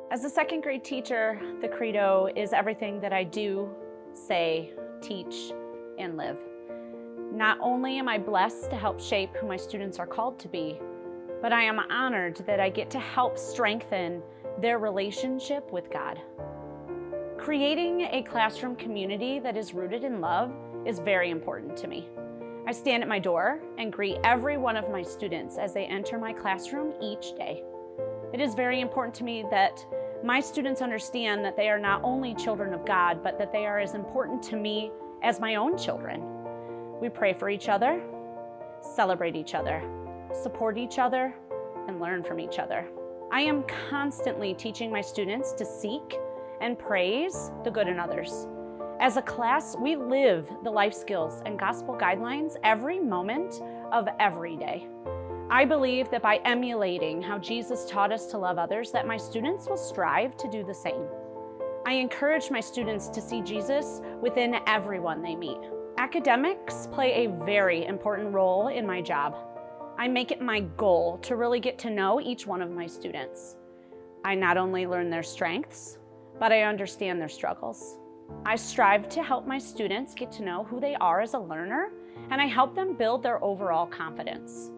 As a second grade teacher, the credo is everything that I do, say, teach, and live. Not only am I blessed to help shape who my students are called to be, but I am honored that I get to help strengthen their relationship with God. Creating a classroom community that is rooted in love is very important to me. I stand at my door and greet every one of my students as they enter my classroom each day. It is very important to me that my students understand that they are not only children of God, but that they are as important to me as my own children. We pray for each other, celebrate each other, support each other, and learn from each other. I am constantly teaching my students to seek and praise the good in others. As a class, we live the life skills and gospel guidelines every moment of every day. I believe that by emulating how Jesus taught us to love others, that my students will strive to do the same. I encourage my students to see Jesus within everyone they meet. Academics play a very important role in my job. I make it my goal to really get to know each one of my students. I not only learn their strengths, but I understand their struggles. I strive to help my students get to know who they are as a learner, and I help them build their overall confidence.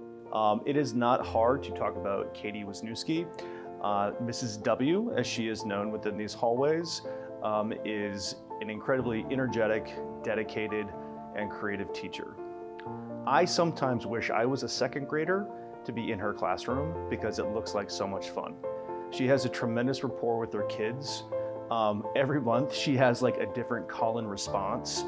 It is not hard to talk about Katie Wisniewski. Mrs. W, as she is known within these hallways, is an incredibly energetic, dedicated, and creative teacher. I sometimes wish I was a second grader to be in her classroom because it looks like so much fun. She has a tremendous rapport with her kids. Every month she has like a different call and response,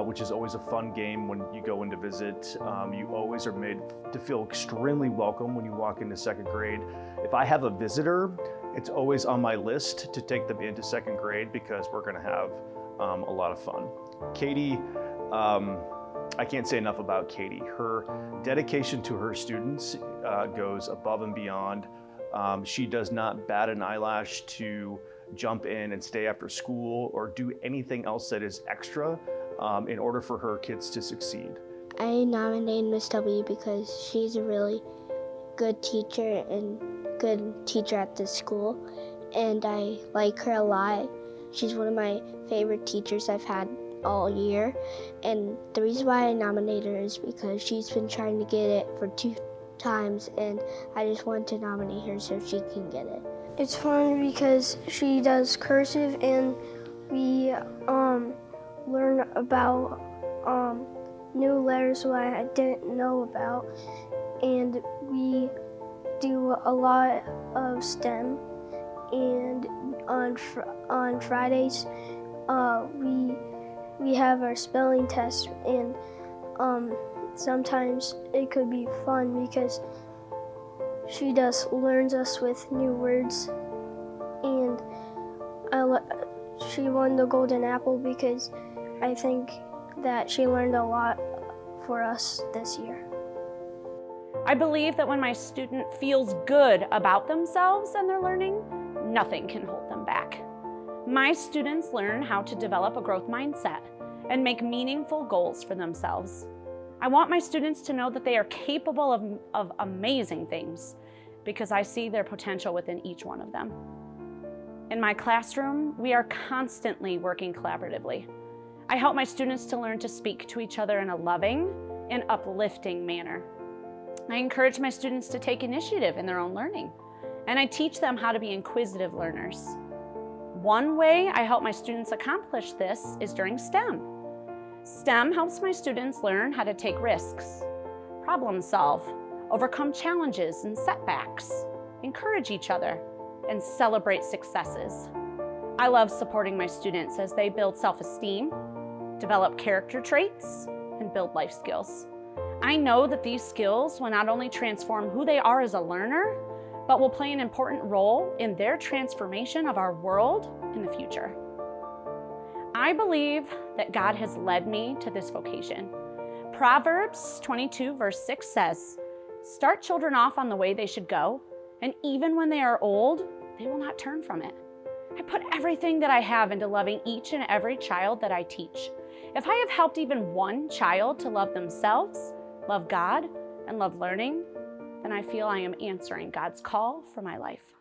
which is always a fun game when you go in to visit. You always are made to feel extremely welcome when you walk into second grade. If I have a visitor, it's always on my list to take them into second grade because we're gonna have a lot of fun. Katie, I can't say enough about Katie. Her dedication to her students goes above and beyond. She does not bat an eyelash to jump in and stay after school or do anything else that is extra in order for her kids to succeed. I nominated Miss W because she's a really good teacher and good teacher at this school, and I like her a lot. She's one of my favorite teachers I've had all year, and the reason why I nominated her is because she's been trying to get it for 2 times, and I just want to nominate her so she can get it. It's fun because she does cursive, and we learn about new letters that I didn't know about, and we do a lot of STEM, and on Fridays we have our spelling test, and sometimes it could be fun because she just learns us with new words, and she won the Golden Apple because I think that she learned a lot for us this year. I believe that when my student feels good about themselves and their learning, nothing can hold them back. My students learn how to develop a growth mindset and make meaningful goals for themselves. I want my students to know that they are capable of amazing things because I see their potential within each one of them. In my classroom, we are constantly working collaboratively. I help my students to learn to speak to each other in a loving and uplifting manner. I encourage my students to take initiative in their own learning, and I teach them how to be inquisitive learners. One way I help my students accomplish this is during STEM. STEM helps my students learn how to take risks, problem solve, overcome challenges and setbacks, encourage each other, and celebrate successes. I love supporting my students as they build self-esteem, develop character traits, and build life skills. I know that these skills will not only transform who they are as a learner, but will play an important role in their transformation of our world in the future. I believe that God has led me to this vocation. Proverbs 22 verse 6 says, "Start children off on the way they should go, and even when they are old, they will not turn from it." I put everything that I have into loving each and every child that I teach. If I have helped even one child to love themselves, love God, and love learning, then I feel I am answering God's call for my life.